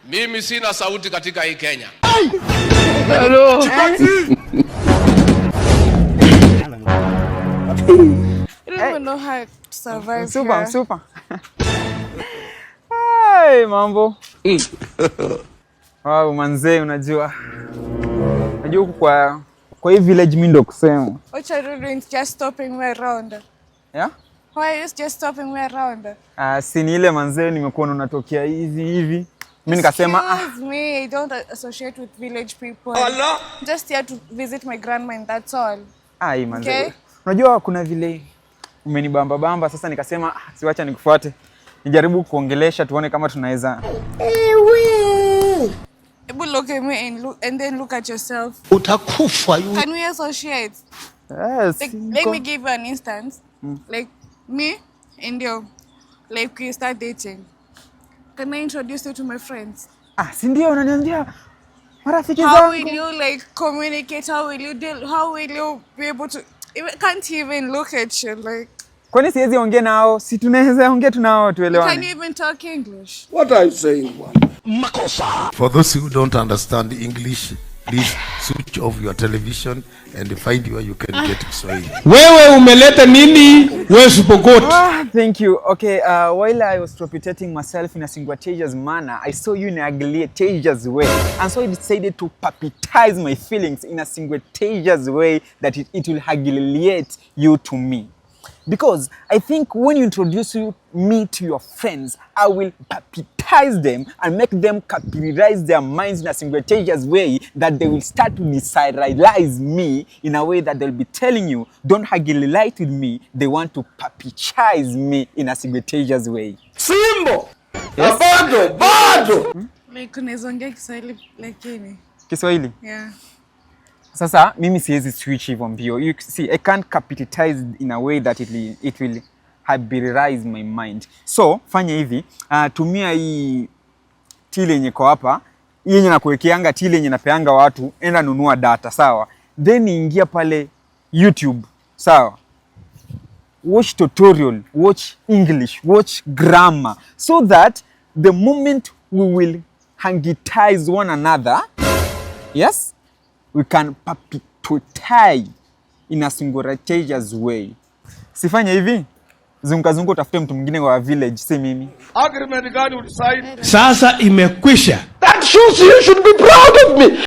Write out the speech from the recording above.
Mimi sina sauti katika hii Kenya. Hello. I don't even know how to survive Super, here. super. Hey, mambo. Wow, manze, unajua huku kwa hii village mimi ndo kusema. What are you doing just stopping me around? Yeah? Why are you just stopping me around? Si ni ile manze nimekuona unatokea hivi. Mimi nikasema Excuse me, I don't associate with village people. Allah. Just here to visit my grandma and that's all. hii manze. Okay. Unajua kuna vile umenibamba sasa nikasema siwacha nikufuate. Nijaribu kuongelesha tuone kama tunaweza. Look at me and then look at yourself. Utakufa you. Can we associate? Yes. Let me give you an instance. Like me and you, like we start dating. Can I introduce you to my friends? Si ndio unaniambia marafiki How zangu. will you like communicate? How will you deal? How will you be able to? Can't even look at you like. Kwani siwezi ongea nao? Si tunaweza ongea tunao tuelewane. Can you even talk English? What are you saying? Makosa. For those who don't understand English, please switch off your television and find where you can get Kiswahili. Wewe umeleta nini? Wewe supokot. Thank you. Okay, while I was propitiating myself in a singular manner, I saw you in a gladiator's way. And so I decided to papitize my feelings in a singular way that it will humiliate you to me. Because I think when you introduce me to your friends, I will baptize them and make them capitalize their minds in a singular way that they will start to deserialize me in a way that they'll be telling you, don't hagilite with me. They want to baptize me in a singular way. Simbo. Yes? Bado. Like unaweza ongea Kiswahili lakini. Kiswahili? Yeah. Sasa mimi siwezi switch hivyo mbio. You see, I can't capitalize in a way that it will hybirize my mind. So fanya hivi, tumia hii tile yenye kwa hapa, hii yenye nakuwekeanga tile yenye napeanga watu, enda nunua data, sawa? Then ingia pale YouTube, sawa? Watch tutorial, watch English, watch grammar, so that the moment we will hangitize one another, yes, we can perpetuate in a singular way. Sifanya hivi, zunga utafute mtu mwingine wa village, si mimi. Agreement gani ulisaini? Sasa imekwisha. That shows you should be proud of me.